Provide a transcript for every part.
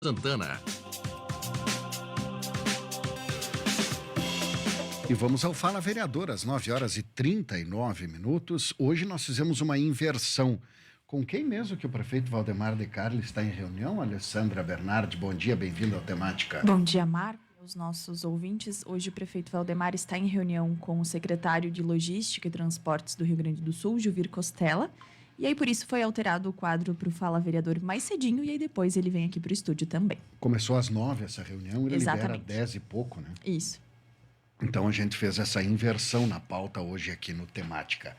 Santana. E vamos ao Fala Vereador, às 9h39. Hoje nós fizemos uma inversão. Com quem mesmo que o prefeito Valdemar de Carli está em reunião? Alessandra Bernardi, bom dia, bem-vindo ao Temática. Bom dia, Marco, aos nossos ouvintes. Hoje o prefeito Valdemar está em reunião com o secretário de Logística e Transportes do Rio Grande do Sul, Gilvir Costella. E aí, por isso, foi alterado o quadro para o Fala Vereador mais cedinho, e aí depois ele vem aqui para o estúdio também. Começou às 9 essa reunião, ele libera Exatamente. 10 e pouco, né? Isso. Então a gente fez essa inversão na pauta hoje aqui no Temática.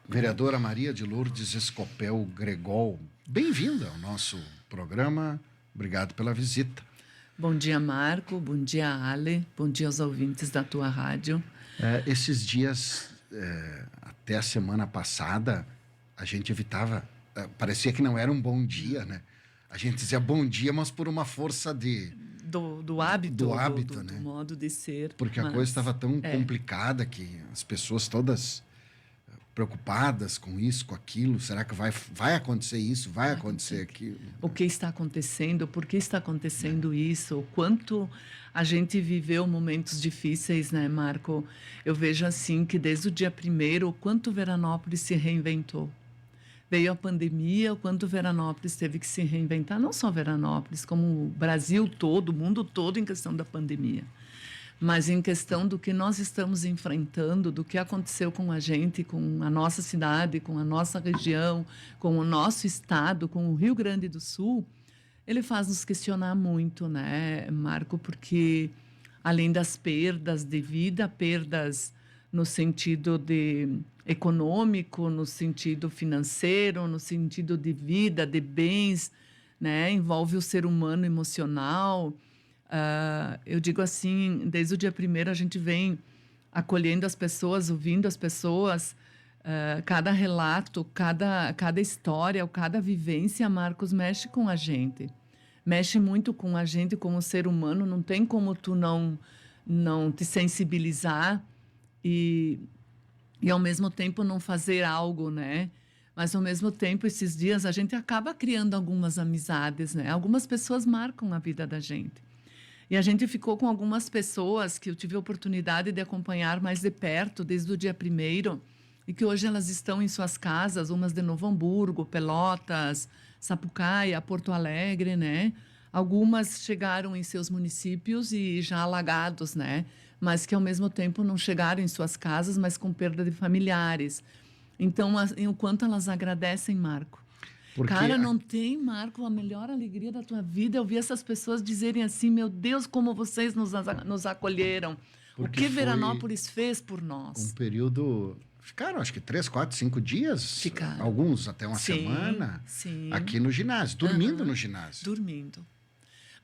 Vereadora Maria de Lourdes Escopel Gregol, bem-vinda ao nosso programa. Obrigado pela visita. Bom dia, Marco. Bom dia, Ale. Bom dia aos ouvintes da tua rádio. Esses dias, até a semana passada, a gente evitava, parecia que não era um bom dia, né? A gente dizia bom dia, mas por uma força Do hábito. Do hábito, né? Do modo de ser. Porque a coisa estava tão complicada que as pessoas todas preocupadas com isso, com aquilo. Será que vai acontecer isso? Vai acontecer aquilo? O que está acontecendo? Por que está acontecendo isso? O quanto a gente viveu momentos difíceis, né, Marco? Eu vejo assim que desde o dia 1º, o quanto Veranópolis se reinventou. Veio a pandemia, o quanto Veranópolis teve que se reinventar, não só Veranópolis, como o Brasil todo, o mundo todo em questão da pandemia. Mas em questão do que nós estamos enfrentando, do que aconteceu com a gente, com a nossa cidade, com a nossa região, com o nosso estado, com o Rio Grande do Sul, ele faz nos questionar muito, né, Marco? Porque além das perdas de vida, perdas no sentido econômico, no sentido financeiro, no sentido de vida, de bens, né? Envolve o ser humano emocional. Eu digo assim, desde o dia 1º a gente vem acolhendo as pessoas, ouvindo as pessoas, cada relato, cada história, cada vivência, Marcos, mexe com a gente. Mexe muito com a gente como ser humano, não tem como tu não te sensibilizar e ao mesmo tempo não fazer algo, né? Mas ao mesmo tempo, esses dias, a gente acaba criando algumas amizades, né? Algumas pessoas marcam a vida da gente. E a gente ficou com algumas pessoas que eu tive a oportunidade de acompanhar mais de perto desde o dia 1º e que hoje elas estão em suas casas, umas de Novo Hamburgo, Pelotas, Sapucaia, Porto Alegre, né? Algumas chegaram em seus municípios e já alagados, né? Mas que ao mesmo tempo não chegaram em suas casas, mas com perda de familiares. Então, o quanto elas agradecem, Marco. Porque Cara, não tem, Marco, a melhor alegria da tua vida é ouvir essas pessoas dizerem assim, meu Deus, como vocês nos acolheram. Porque o que Veranópolis fez por nós. Um período... Ficaram, acho que 3, 4, 5 dias. Ficaram. Alguns até uma semana. Sim. Aqui no ginásio, dormindo no ginásio. Dormindo.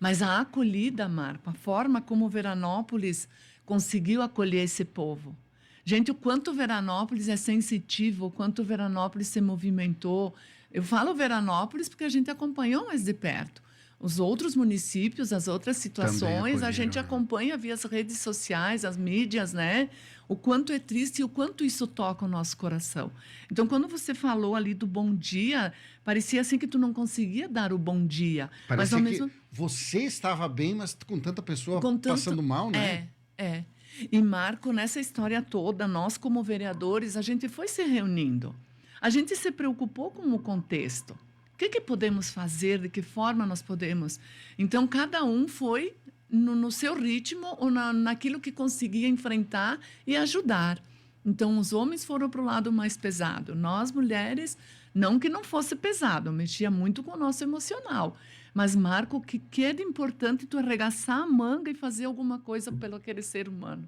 Mas a acolhida, Marco, a forma como Veranópolis conseguiu acolher esse povo. Gente, o quanto Veranópolis é sensitivo, o quanto Veranópolis se movimentou. Eu falo Veranópolis porque a gente acompanhou mais de perto. Os outros municípios, as outras situações, a gente acompanha via as redes sociais, as mídias, né? O quanto é triste e o quanto isso toca o nosso coração. Então, quando você falou ali do bom dia, parecia assim que tu não conseguia dar o bom dia. Parecia mas, ao que mesmo... você estava bem, mas com tanta pessoa passando mal, né? É. E, Marco, nessa história toda, nós como vereadores, a gente foi se reunindo. A gente se preocupou com o contexto. O que podemos fazer? De que forma nós podemos? Então, cada um foi no seu ritmo ou naquilo que conseguia enfrentar e ajudar. Então, os homens foram para o lado mais pesado. Nós, mulheres, não que não fosse pesado, mexia muito com o nosso emocional. Mas, Marco, o que é de importante tu arregaçar a manga e fazer alguma coisa pelo aquele ser humano.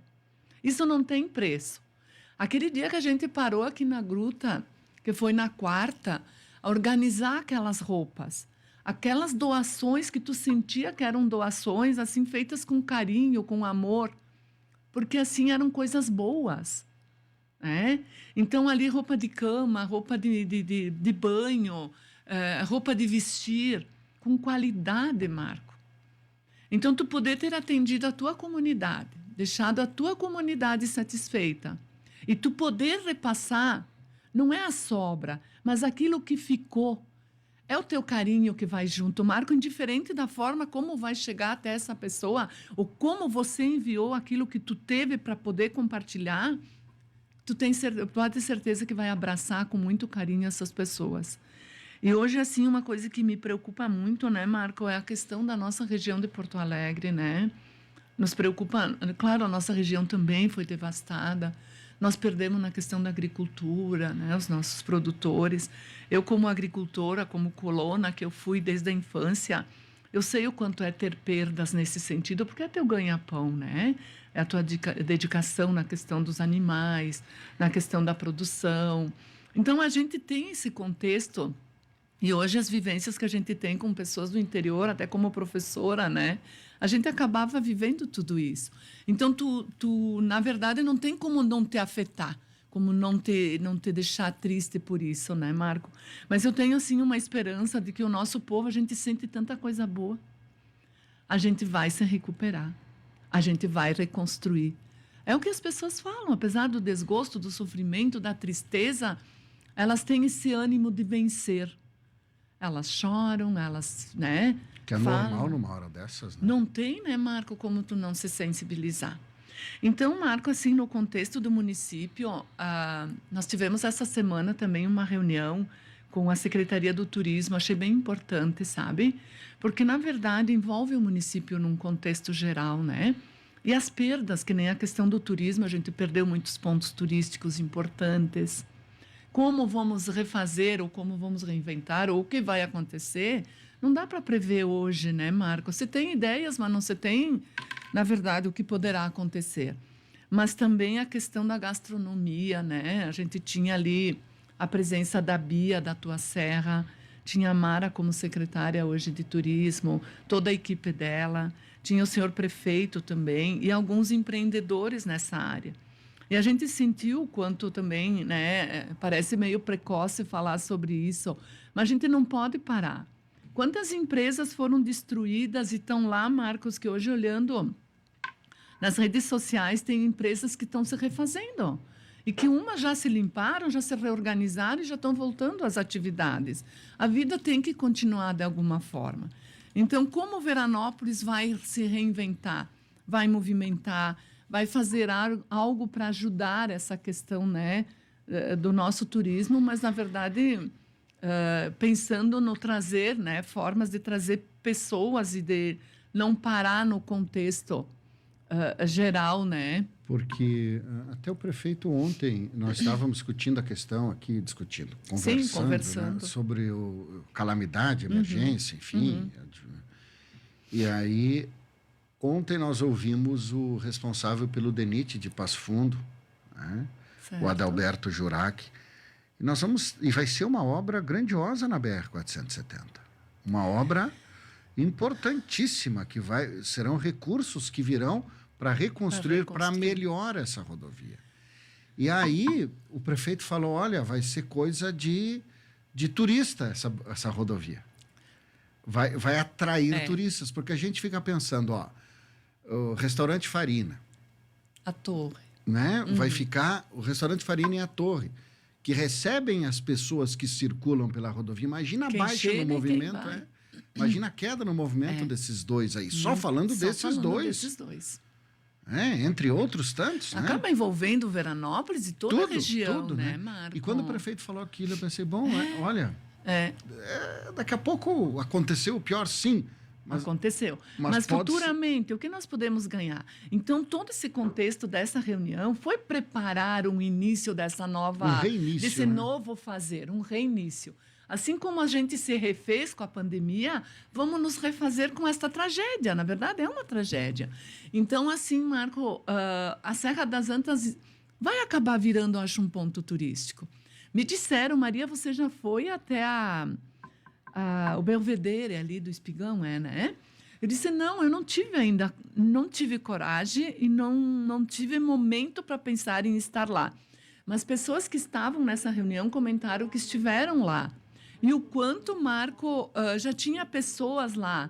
Isso não tem preço. Aquele dia que a gente parou aqui na gruta, que foi na quarta, a organizar aquelas roupas, aquelas doações que tu sentia que eram doações, assim, feitas com carinho, com amor, porque, assim, eram coisas boas, né? Então, ali, roupa de cama, roupa de banho, roupa de vestir, com qualidade, Marco. Então, tu poder ter atendido a tua comunidade, deixado a tua comunidade satisfeita, e tu poder repassar, não é a sobra, mas aquilo que ficou, É o teu carinho que vai junto, Marco, indiferente da forma como vai chegar até essa pessoa, ou como você enviou aquilo que tu teve para poder compartilhar, pode ter certeza que vai abraçar com muito carinho essas pessoas. E hoje, assim, uma coisa que me preocupa muito, né, Marco, é a questão da nossa região de Porto Alegre, né? Nos preocupa, claro, a nossa região também foi devastada. Nós perdemos na questão da agricultura, né, os nossos produtores. Eu, como agricultora, como colona, que eu fui desde a infância, eu sei o quanto é ter perdas nesse sentido, porque é teu ganha-pão, né? É a tua dedicação na questão dos animais, na questão da produção. Então, a gente tem esse contexto. E hoje as vivências que a gente tem com pessoas do interior, até como professora, né? A gente acabava vivendo tudo isso. Então, tu na verdade, não tem como não te afetar, como não te deixar triste por isso, né, Marco? Mas eu tenho, assim, uma esperança de que o nosso povo, a gente sente tanta coisa boa. A gente vai se recuperar. A gente vai reconstruir. É o que as pessoas falam. Apesar do desgosto, do sofrimento, da tristeza, elas têm esse ânimo de vencer. Elas choram, elas, né? Que é normal numa hora dessas, né? Não tem, né, Marco, como tu não se sensibilizar. Então, Marco, assim, no contexto do município, nós tivemos essa semana também uma reunião com a Secretaria do Turismo. Achei bem importante, sabe? Porque, na verdade, envolve o município num contexto geral, né? E as perdas, que nem a questão do turismo, a gente perdeu muitos pontos turísticos importantes. Como vamos refazer ou como vamos reinventar ou o que vai acontecer, não dá para prever hoje, né, Marco? Você tem ideias, mas não se tem, na verdade, o que poderá acontecer. Mas também a questão da gastronomia, né? A gente tinha ali a presença da Bia, da Tua Serra, tinha a Mara como secretária hoje de turismo, toda a equipe dela, tinha o senhor prefeito também e alguns empreendedores nessa área. E a gente sentiu o quanto também, né, parece meio precoce falar sobre isso, mas a gente não pode parar. Quantas empresas foram destruídas e estão lá, Marcos, que hoje olhando nas redes sociais tem empresas que estão se refazendo e que umas já se limparam, já se reorganizaram e já estão voltando às atividades. A vida tem que continuar de alguma forma. Então, como Veranópolis vai se reinventar, vai movimentar, vai fazer algo para ajudar essa questão, né, do nosso turismo, mas, na verdade, pensando no trazer, né, formas de trazer pessoas e de não parar no contexto geral, né? Porque até o prefeito ontem, nós estávamos discutindo a questão aqui, conversando, Sim, conversando. Né, sobre calamidade, emergência, enfim. E aí, ontem nós ouvimos o responsável pelo DENIT de Passo Fundo, né, o Adalberto Jurac. E vai ser uma obra grandiosa na BR-470. Uma obra importantíssima, serão recursos que virão para reconstruir, para melhorar essa rodovia. E aí o prefeito falou, olha, vai ser coisa de turista essa rodovia. Vai atrair turistas, porque a gente fica pensando, o restaurante Farina. A Torre. Né? Vai ficar o restaurante Farina e a Torre, que recebem as pessoas que circulam pela rodovia. Imagina a baixa no movimento. Imagina a queda no movimento desses dois aí. Só falando desses dois. Entre outros tantos. Acaba envolvendo Veranópolis e toda a região, tudo, né, Marco? E quando o prefeito falou aquilo, eu pensei, olha, daqui a pouco aconteceu o pior, sim. Aconteceu. Mas futuramente, o que nós podemos ganhar? Então, todo esse contexto dessa reunião foi preparar um início dessa nova... desse novo fazer, um reinício. Assim como a gente se refez com a pandemia, vamos nos refazer com esta tragédia. Na verdade, é uma tragédia. Então, assim, Marco, a Serra das Antas vai acabar virando, acho, um ponto turístico. Me disseram, Maria, você já foi até o Belvedere ali do Espigão, né? Eu disse, não, eu não tive coragem e não tive momento para pensar em estar lá. Mas pessoas que estavam nessa reunião comentaram que estiveram lá. E o quanto, Marco, já tinha pessoas lá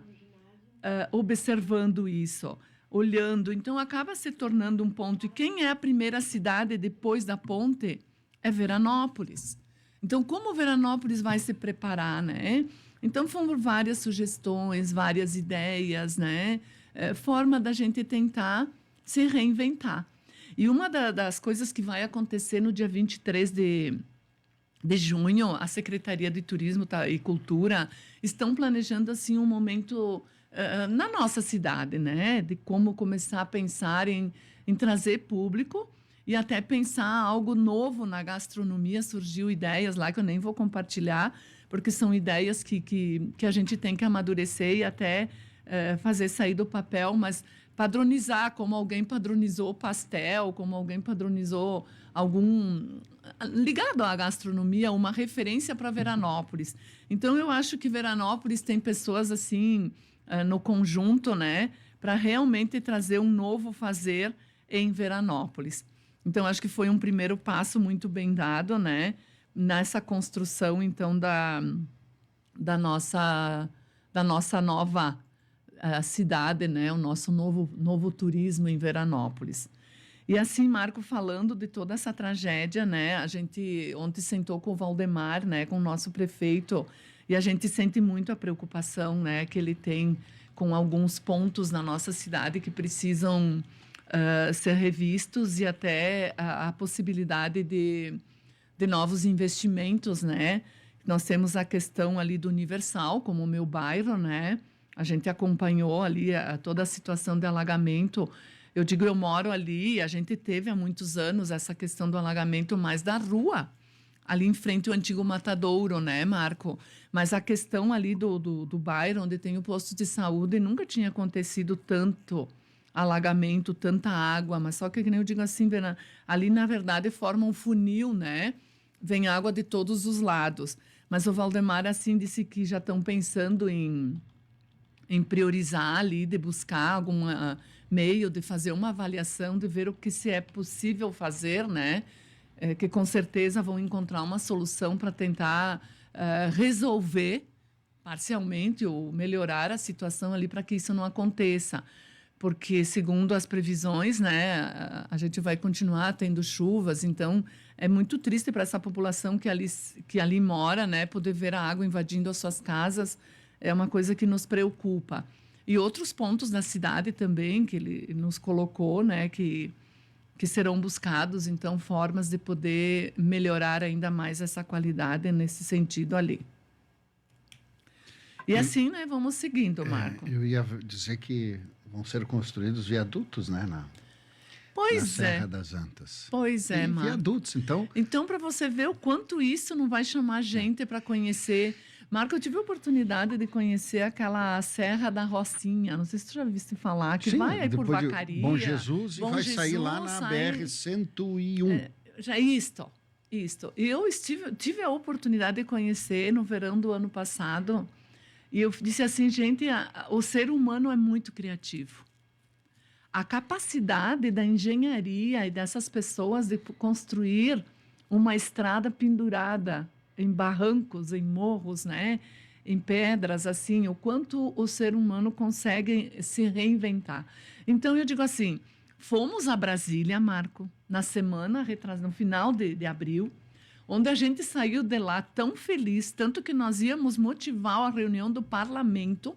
observando isso, olhando. Então, acaba se tornando um ponto. E quem é a primeira cidade depois da ponte é Veranópolis. Então, como Veranópolis vai se preparar, né? Então, foram várias sugestões, várias ideias, né? Forma da gente tentar se reinventar. E uma das coisas que vai acontecer no dia 23 de junho, a Secretaria de Turismo e Cultura estão planejando assim um momento na nossa cidade, né? De como começar a pensar em trazer público e até pensar algo novo na gastronomia. Surgiu ideias lá que eu nem vou compartilhar, porque são ideias que a gente tem que amadurecer e até fazer sair do papel, mas padronizar, como alguém padronizou pastel, como alguém padronizou algum ligado à gastronomia, uma referência para Veranópolis. Então, eu acho que Veranópolis tem pessoas assim no conjunto, né, para realmente trazer um novo fazer em Veranópolis. Então, acho que foi um primeiro passo muito bem dado, né, nessa construção, então, da nossa nova cidade, né, o nosso novo turismo em Veranópolis. E assim, Marco, falando de toda essa tragédia, né, a gente ontem sentou com o Valdemar, né, com o nosso prefeito, e a gente sente muito a preocupação, né, que ele tem com alguns pontos na nossa cidade que precisam ser revistos e até a possibilidade de novos investimentos, né? Nós temos a questão ali do Universal, como o meu bairro, né? A gente acompanhou ali toda a situação de alagamento. Eu digo, eu moro ali, a gente teve há muitos anos essa questão do alagamento mais da rua, ali em frente ao antigo Matadouro, né, Marco? Mas a questão ali do bairro, onde tem o posto de saúde, nunca tinha acontecido tanto alagamento, tanta água, mas só que nem eu digo assim, ali na verdade forma um funil, né? Vem água de todos os lados. Mas o Valdemar assim disse que já estão pensando em priorizar ali, de buscar algum meio de fazer uma avaliação, de ver o que se é possível fazer, né? Que com certeza vão encontrar uma solução para tentar resolver parcialmente ou melhorar a situação ali para que isso não aconteça. Porque, segundo as previsões, né, a gente vai continuar tendo chuvas, então é muito triste para essa população que ali mora, né, poder ver a água invadindo as suas casas, é uma coisa que nos preocupa. E outros pontos da cidade também que ele nos colocou, né, que serão buscados, então, formas de poder melhorar ainda mais essa qualidade nesse sentido ali. E assim, né, vamos seguindo, Marco. Eu ia dizer que vão ser construídos viadutos, né, na Pois é. Serra das Antas. Pois é, Marco. Viadutos, então. Então, para você ver o quanto isso não vai chamar gente para conhecer. Marco, eu tive a oportunidade de conhecer aquela Serra da Rocinha. Não sei se tu já viste falar, que Sim, vai aí por depois de Vacaria. Bom Jesus e Bom vai Jesus, sair lá na BR-101. Já isto. Eu tive a oportunidade de conhecer no verão do ano passado. E eu disse assim, gente, o ser humano é muito criativo. A capacidade da engenharia e dessas pessoas de construir uma estrada pendurada em barrancos, em morros, né? Em pedras, assim, o quanto o ser humano consegue se reinventar. Então, eu digo assim, fomos a Brasília, Marco, no final de abril, onde a gente saiu de lá tão feliz, tanto que nós íamos motivar a reunião do parlamento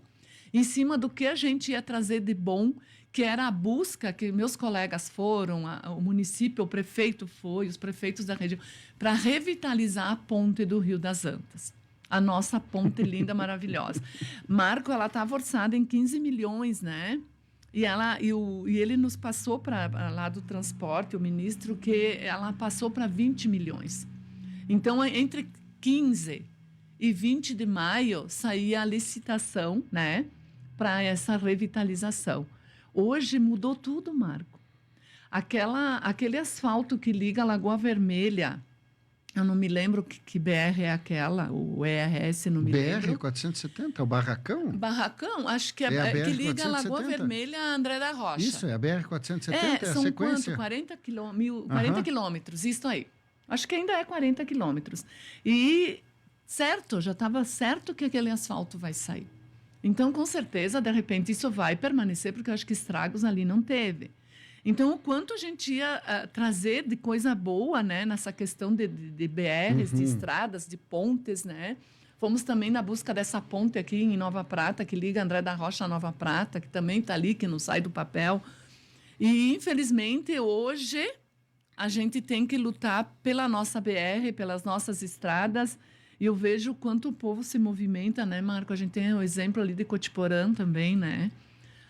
em cima do que a gente ia trazer de bom, que era a busca que meus colegas foram, o município, o prefeito foi, os prefeitos da região, para revitalizar a ponte do Rio das Antas. A nossa ponte linda, maravilhosa. Marco, ela estava orçada em 15 milhões, né? E ele nos passou para lá do transporte, o ministro, que ela passou para 20 milhões. Então, entre 15 e 20 de maio, saía a licitação, né, para essa revitalização. Hoje mudou tudo, Marco. Aquele asfalto que liga a Lagoa Vermelha, eu não me lembro que BR é aquela, o ERS, não me lembro. BR-470, o Barracão? Barracão, acho que é que liga a Lagoa Vermelha a André da Rocha. Isso, é a BR-470, é a são sequência? Quanto? 40 quilômetros, isso aí. Acho que ainda é 40 quilômetros. E, certo, já estava certo que aquele asfalto vai sair. Então, com certeza, de repente, isso vai permanecer, porque eu acho que estragos ali não teve. Então, o quanto a gente ia trazer de coisa boa, né, nessa questão de BRs, de estradas, de pontes, né, Fomos também na busca dessa ponte aqui em Nova Prata, que liga André da Rocha a Nova Prata, que também está ali, que não sai do papel. E, infelizmente, hoje, a gente tem que lutar pela nossa BR, pelas nossas estradas. E eu vejo o quanto o povo se movimenta, né, Marco? A gente tem o exemplo ali de Cotiporã também, né?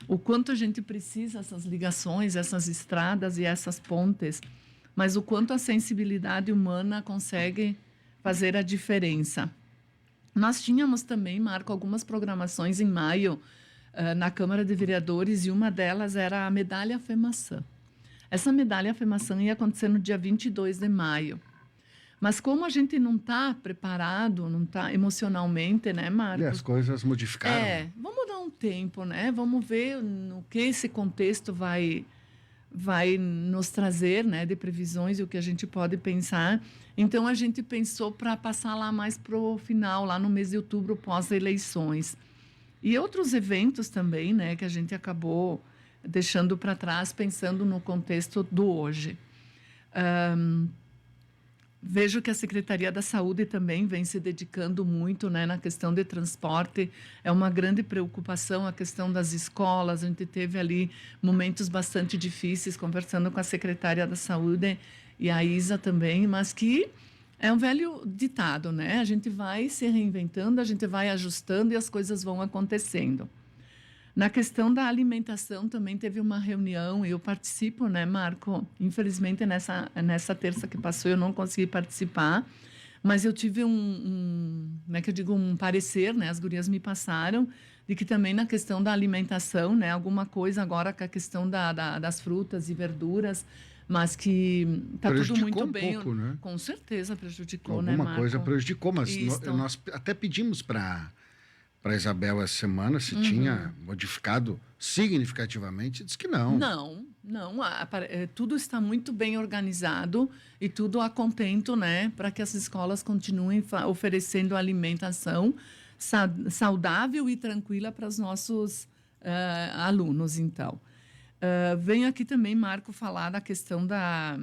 O quanto a gente precisa essas ligações, essas estradas e essas pontes. Mas o quanto a sensibilidade humana consegue fazer a diferença. Nós tínhamos também, Marco, algumas programações em maio na Câmara de Vereadores e uma delas era a Medalha FEMAÇã. Essa Medalha FEMAÇã ia acontecer no dia 22 de maio. Mas como a gente não está preparado, não está emocionalmente, né, Marcos? E as coisas modificaram. Vamos dar um tempo, né? Vamos ver no que esse contexto vai nos trazer, né, de previsões e o que a gente pode pensar. Então, a gente pensou para passar lá mais para o final, lá no mês de outubro, pós-eleições. E outros eventos também, né, que a gente acabou deixando para trás, pensando no contexto do hoje. Vejo que a Secretaria da Saúde também vem se dedicando muito, né, na questão de transporte. É uma grande preocupação a questão das escolas. A gente teve ali momentos bastante difíceis conversando com a Secretária da Saúde e a Isa também, mas que é um velho ditado, né? A gente vai se reinventando, a gente vai ajustando e as coisas vão acontecendo. Na questão da alimentação, também teve uma reunião, e eu participo, né, Marco? Infelizmente, nessa terça que passou, eu não consegui participar, mas eu tive como é que eu digo, um parecer, né? As gurias me passaram, de que também na questão da alimentação, né, alguma coisa agora com a questão das frutas e verduras, mas que está tudo muito bem. Pouco, né? Com certeza prejudicou, alguma né, Marco? Alguma coisa prejudicou, mas nós até pedimos para Isabel essa semana se tinha modificado significativamente, disse que não. Não. Tudo está muito bem organizado e tudo a contento, né, para que as escolas continuem oferecendo alimentação saudável e tranquila para os nossos alunos, então. Venho aqui também, Marco, falar da questão da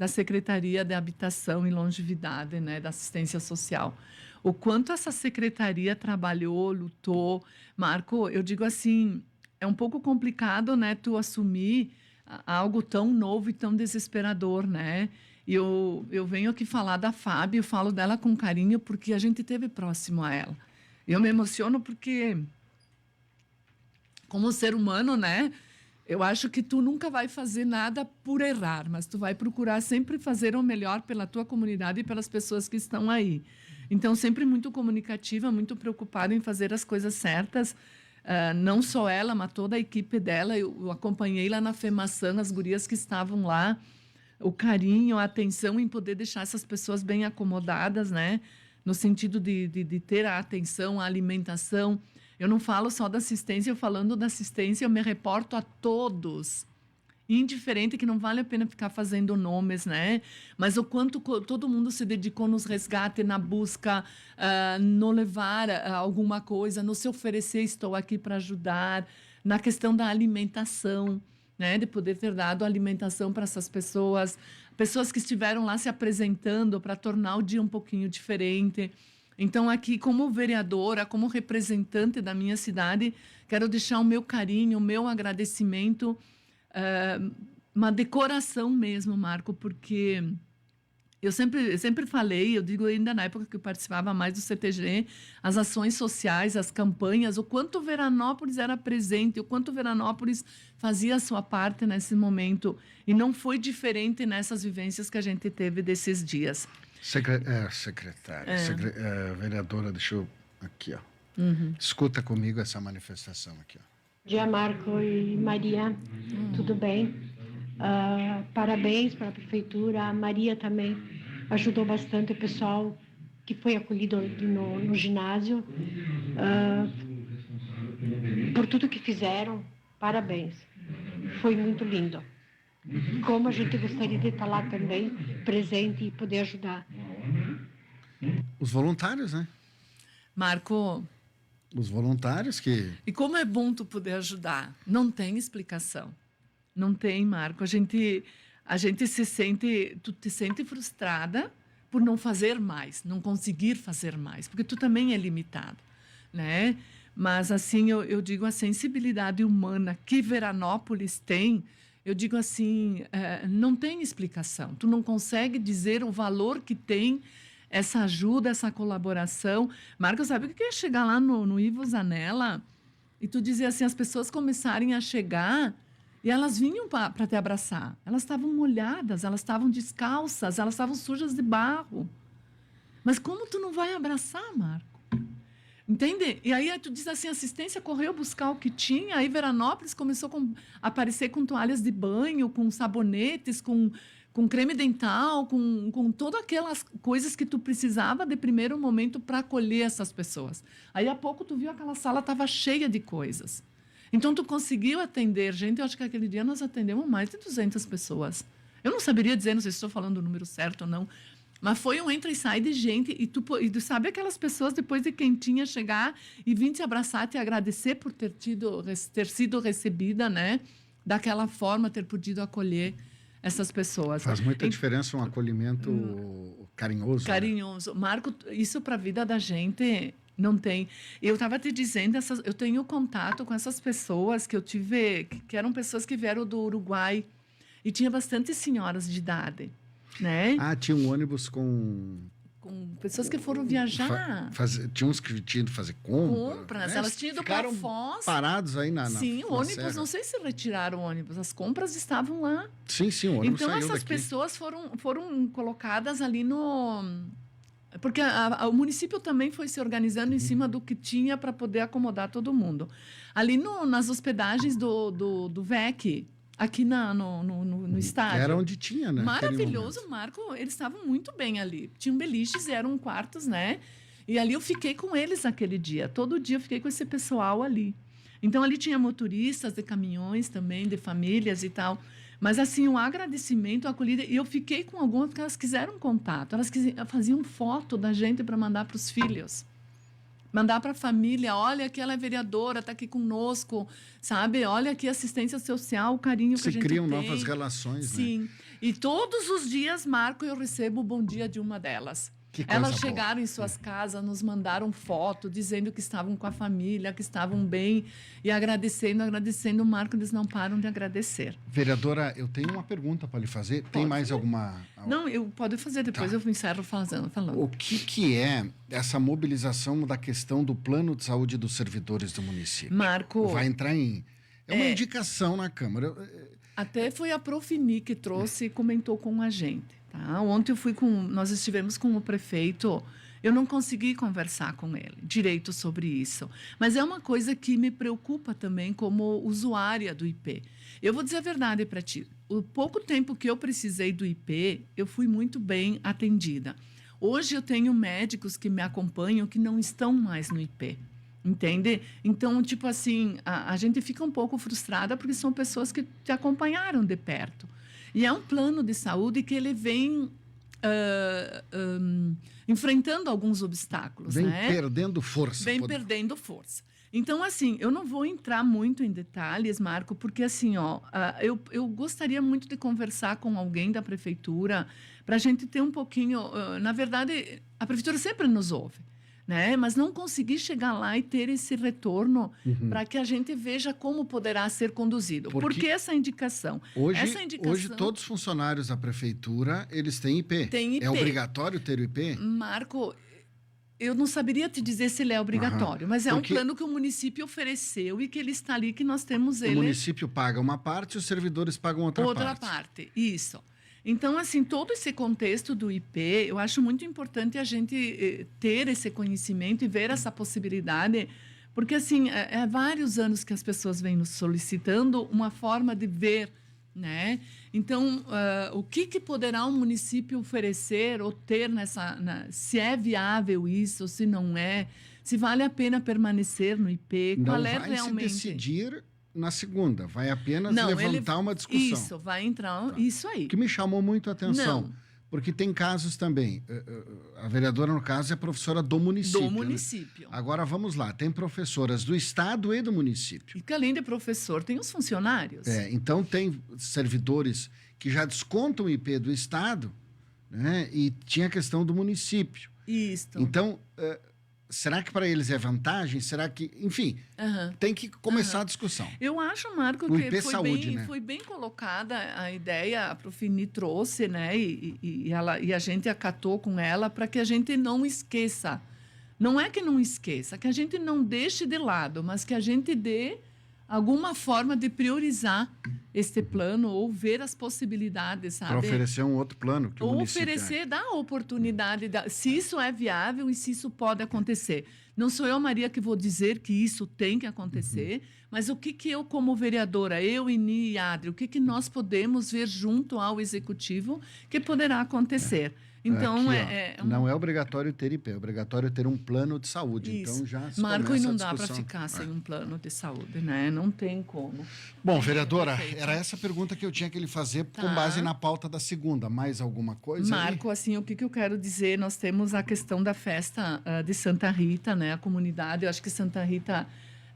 Secretaria de Habitação e Longevidade, né, da Assistência Social. O quanto essa secretaria trabalhou, lutou. Marco, eu digo assim, é um pouco complicado, né, tu assumir algo tão novo e tão desesperador, né? E eu venho aqui falar da Fábio, falo dela com carinho porque a gente esteve próximo a ela. Eu me emociono porque, como ser humano, né, eu acho que tu nunca vai fazer nada por errar, mas tu vai procurar sempre fazer o melhor pela tua comunidade e pelas pessoas que estão aí. Então, sempre muito comunicativa, muito preocupada em fazer as coisas certas. Não só ela, mas toda a equipe dela. Eu acompanhei lá na FEMAÇã, as gurias que estavam lá, o carinho, a atenção em poder deixar essas pessoas bem acomodadas, né? No sentido de ter a atenção, a alimentação. Eu não falo só da assistência, eu falando da assistência, eu me reporto a todos. Indiferente, que não vale a pena ficar fazendo nomes, né? Mas o quanto todo mundo se dedicou nos resgates, na busca, no levar alguma coisa, no se oferecer, estou aqui para ajudar, na questão da alimentação, né? De poder ter dado alimentação para essas pessoas que estiveram lá se apresentando para tornar o dia um pouquinho diferente. Então, aqui, como vereadora, como representante da minha cidade, quero deixar o meu carinho, o meu agradecimento, uma decoração mesmo, Marco, porque eu sempre falei, eu digo ainda na época que eu participava mais do CTG, as ações sociais, as campanhas, o quanto Veranópolis era presente, o quanto Veranópolis fazia a sua parte nesse momento. E não foi diferente nessas vivências que a gente teve desses dias. Secretária, vereadora, deixa eu... Aqui, ó. Escuta comigo essa manifestação aqui, ó. Bom dia, Marco e Maria, tudo bem? Parabéns para a prefeitura. A Maria também ajudou bastante o pessoal que foi acolhido no ginásio. Por tudo que fizeram, parabéns. Foi muito lindo. Como a gente gostaria de estar lá também, presente e poder ajudar. Os voluntários, né? Marco... Os voluntários que... E como é bom tu poder ajudar. Não tem explicação. Não tem, Marco. A gente se sente... Tu te sente frustrada por não fazer mais, não conseguir fazer mais, porque tu também é limitado, né? Mas, assim, eu digo, a sensibilidade humana que Veranópolis tem, eu digo assim, não tem explicação. Tu não consegue dizer o valor que tem essa ajuda, essa colaboração. Marcos, sabe o que é chegar lá no Ivo Zanella e tu dizer assim, as pessoas começarem a chegar e elas vinham para te abraçar. Elas estavam molhadas, elas estavam descalças, elas estavam sujas de barro. Mas como tu não vai abraçar, Marco? Entende? E aí tu diz assim, a assistência correu buscar o que tinha, aí Veranópolis começou a aparecer com toalhas de banho, com sabonetes, com creme dental, com todas aquelas coisas que tu precisava de primeiro momento para acolher essas pessoas. Aí, há pouco, tu viu aquela sala estava cheia de coisas. Então, tu conseguiu atender gente. Eu acho que aquele dia nós atendemos mais de 200 pessoas. Eu não saberia dizer, não sei se estou falando o número certo ou não, mas foi um entra e sai de gente. E tu sabe aquelas pessoas, depois de quentinha, chegar e vir te abraçar, te agradecer por ter sido recebida, né? Daquela forma, ter podido acolher essas pessoas. Faz muita diferença um acolhimento carinhoso. Carinhoso. Né? Marco, isso para a vida da gente não tem. Eu estava te dizendo, eu tenho contato com essas pessoas que eu tive, que eram pessoas que vieram do Uruguai e tinha bastante senhoras de idade, né? Ah, tinha um ônibus com pessoas que foram viajar. Tinha uns que tinham de fazer compras. Elas tinham ido para Foz. Parados aí na Sim, na o ônibus, serra. não sei se retiraram o ônibus, as compras estavam lá. Sim, o ônibus então, saiu essas daqui. pessoas foram colocadas ali no... Porque o município também foi se organizando em cima do que tinha para poder acomodar todo mundo. Ali nas hospedagens do VEC, aqui no estádio. Era onde tinha, né? Maravilhoso, Marco. Eles estavam muito bem ali. Tinham beliches, eram quartos, né? E ali eu fiquei com eles naquele dia. Todo dia eu fiquei com esse pessoal ali. Então, ali tinha motoristas de caminhões também, de famílias e tal. Mas, assim, um agradecimento, a acolhida. E eu fiquei com algumas porque elas quiseram contato. Elas faziam foto da gente para mandar para os filhos. Mandar para a família, olha que ela é vereadora, está aqui conosco, sabe? Olha aqui a assistência social, o carinho que a gente tem. Se criam novas relações, Sim. né? E todos os dias, Marco, eu recebo o bom dia de uma delas. Elas chegaram em suas casas, nos mandaram foto, dizendo que estavam com a família, que estavam bem, e agradecendo, Marco, eles não param de agradecer. Vereadora, eu tenho uma pergunta para lhe fazer. Tem mais alguma... Não, eu pode fazer, depois eu encerro falando. O que é essa mobilização da questão do plano de saúde dos servidores do município? Marco... Vai entrar em... É uma indicação na Câmara. Até foi a Profini que trouxe e comentou com a gente. Tá? Ontem nós estivemos com o prefeito, eu não consegui conversar com ele direito sobre isso, mas é uma coisa que me preocupa também como usuária do IP. Eu vou dizer a verdade para ti, o pouco tempo que eu precisei do IP, eu fui muito bem atendida. Hoje eu tenho médicos que me acompanham que não estão mais no IP. Entende? Então, tipo assim, a gente fica um pouco frustrada porque são pessoas que te acompanharam de perto. E é um plano de saúde que ele vem enfrentando alguns obstáculos. Vem né? perdendo força. Perdendo força. Então, assim, eu não vou entrar muito em detalhes, Marco, porque, assim, eu gostaria muito de conversar com alguém da prefeitura para a gente ter um pouquinho... na verdade, a prefeitura sempre nos ouve. Né? Mas não conseguir chegar lá e ter esse retorno para que a gente veja como poderá ser conduzido. Por que essa indicação? Hoje todos os funcionários da prefeitura, eles têm IP. Tem IP. É obrigatório ter o IP? Marco, eu não saberia te dizer se ele é obrigatório, mas é um plano que o município ofereceu e que ele está ali, que nós temos ele. O município paga uma parte e os servidores pagam outra parte. Outra parte, isso. Então, assim, todo esse contexto do IP, eu acho muito importante a gente ter esse conhecimento e ver essa possibilidade, porque, assim, há vários anos que as pessoas vêm nos solicitando uma forma de ver, né? Então, o que poderá um município oferecer ou ter se é viável isso, se não é, se vale a pena permanecer no IP, qual é realmente... Não vai se decidir... na segunda, vai apenas levantar uma discussão. Isso, vai entrar, isso aí. O que me chamou muito a atenção, porque tem casos também, a vereadora, no caso, é professora do município. Do município. Né? Agora, vamos lá, tem professoras do estado e do município. E que, além de professor, tem os funcionários. Então, tem servidores que já descontam o IP do estado né? E tinha a questão do município. Isso. Então, será que para eles é vantagem? Será que... Enfim, tem que começar a discussão. Eu acho, Marco, O que IP Saúde, né? foi bem colocada a ideia, a Profini trouxe, né? E a gente acatou com ela para que a gente não esqueça. Não é que não esqueça, que a gente não deixe de lado, mas que a gente dê alguma forma de priorizar este plano ou ver as possibilidades, sabe? Para oferecer um outro plano que o Ou município... oferecer, dar a oportunidade, se isso é viável e se isso pode acontecer. Não sou eu, Maria, que vou dizer que isso tem que acontecer, mas o que eu, como vereadora, eu, Ini e Adri, o que nós podemos ver junto ao Executivo que poderá acontecer. Então, Aqui, não é obrigatório ter IP, é obrigatório ter um plano de saúde. Isso. Então, já se Marco, começa e não a dá para discussão. ficar sem um plano de saúde, né? Não tem como. Bom, vereadora, Perfeito. era essa pergunta que eu tinha que lhe fazer com Tá. base na pauta da segunda. Mais alguma coisa aí? Marco, assim, o que eu quero dizer? Nós temos a questão da festa de Santa Rita, né? A comunidade, eu acho que Santa Rita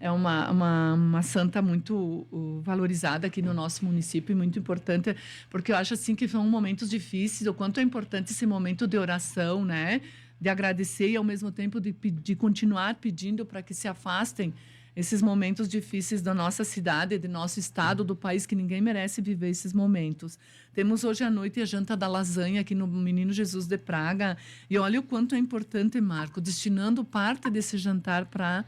é uma santa muito valorizada aqui no nosso município e muito importante, porque eu acho assim que são momentos difíceis, o quanto é importante esse momento de oração, né? De agradecer e, ao mesmo tempo, de continuar pedindo para que se afastem esses momentos difíceis da nossa cidade, do nosso estado, do país, que ninguém merece viver esses momentos. Temos hoje à noite a janta da lasanha aqui no Menino Jesus de Praga, e olha o quanto é importante, Marco, destinando parte desse jantar para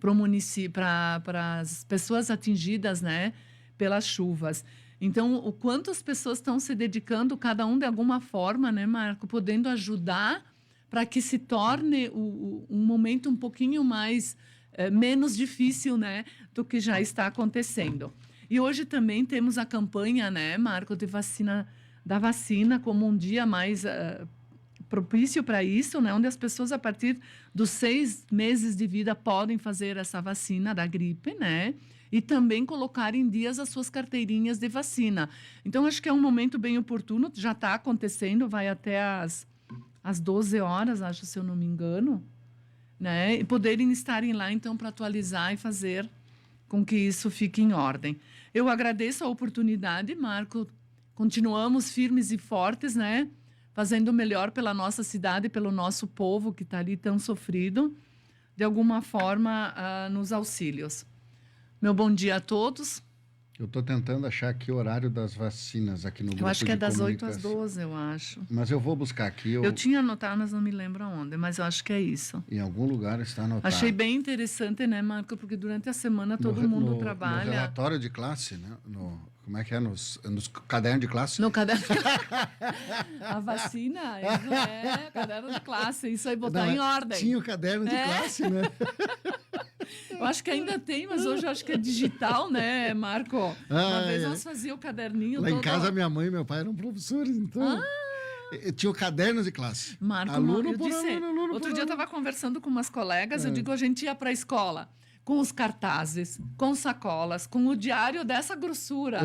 o município, para as pessoas atingidas, né, pelas chuvas. Então, o quanto as pessoas estão se dedicando, cada um de alguma forma, né, Marco, podendo ajudar para que se torne um momento um pouquinho mais menos difícil, né, do que já está acontecendo. E hoje também temos a campanha, né, Marco, da vacina como um dia mais propício para isso, né, onde as pessoas a partir dos 6 meses de vida podem fazer essa vacina da gripe, né, e também colocar em dias as suas carteirinhas de vacina. Então, acho que é um momento bem oportuno, já está acontecendo, vai até às 12 horas, acho, se eu não me engano, né? E poderem estarem lá, então, para atualizar e fazer com que isso fique em ordem. Eu agradeço a oportunidade, Marco. Continuamos firmes e fortes, né? Fazendo o melhor pela nossa cidade, pelo nosso povo que está ali tão sofrido, de alguma forma, nos auxílios. Meu bom dia a todos. Eu estou tentando achar aqui o horário das vacinas aqui no grupo de Eu acho que é das 8 às comunicação. 12, eu acho. Mas eu vou buscar aqui. Eu tinha anotado, mas não me lembro aonde, mas eu acho que é isso. Em algum lugar está anotado. Achei bem interessante, né, Marco? Porque durante a semana todo mundo No trabalha. relatório de classe, né? Como é que é? Nos cadernos de classe? No caderno. A vacina, isso é caderno de classe. Isso aí botar Não, em ordem. Tinha o caderno de classe, né? Eu acho que ainda tem, mas hoje eu acho que é digital, né, Marco? Uma vez nós fazíamos o caderninho Lá todo. em casa, minha mãe e meu pai eram professores, então... Tinha o caderno de classe. Marco, Aluno eu por disse, aluno, outro por dia eu aluno. estava conversando com umas colegas, eu digo, a gente ia para a escola com os cartazes, com sacolas, com o diário dessa grossura,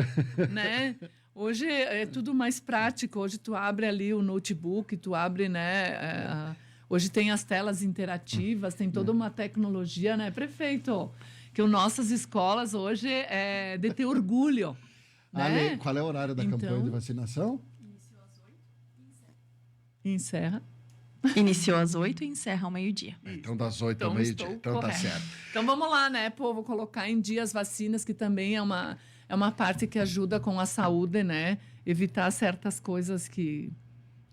né? Hoje é tudo mais prático, hoje tu abre ali o notebook, tu abre, né? Hoje tem as telas interativas, tem toda uma tecnologia, né, prefeito? Que as nossas escolas hoje é de ter orgulho, né? Ale, qual é o horário da campanha de vacinação? Encerra. Iniciou às 8 e encerra ao meio-dia. Então, das 8 ao Então, meio-dia. estou Então, tá correta. certo. Então, vamos lá, né, povo? Colocar em dia as vacinas, que também é uma parte que ajuda com a saúde, né? Evitar certas coisas que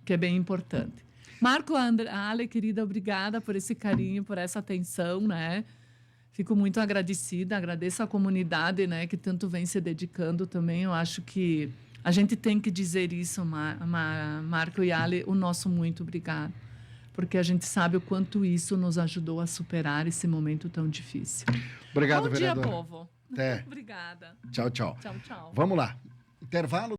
é bem importante. Marco, Ale, querida, obrigada por esse carinho, por essa atenção, né? Fico muito agradecida, agradeço a comunidade, né, que tanto vem se dedicando também. Eu acho que a gente tem que dizer isso, Marco e Ale, o nosso muito obrigado, porque a gente sabe o quanto isso nos ajudou a superar esse momento tão difícil. Obrigado, Bom dia, vereadora. povo. Até. Obrigada. Tchau, tchau. Tchau, tchau. Vamos lá. Intervalo.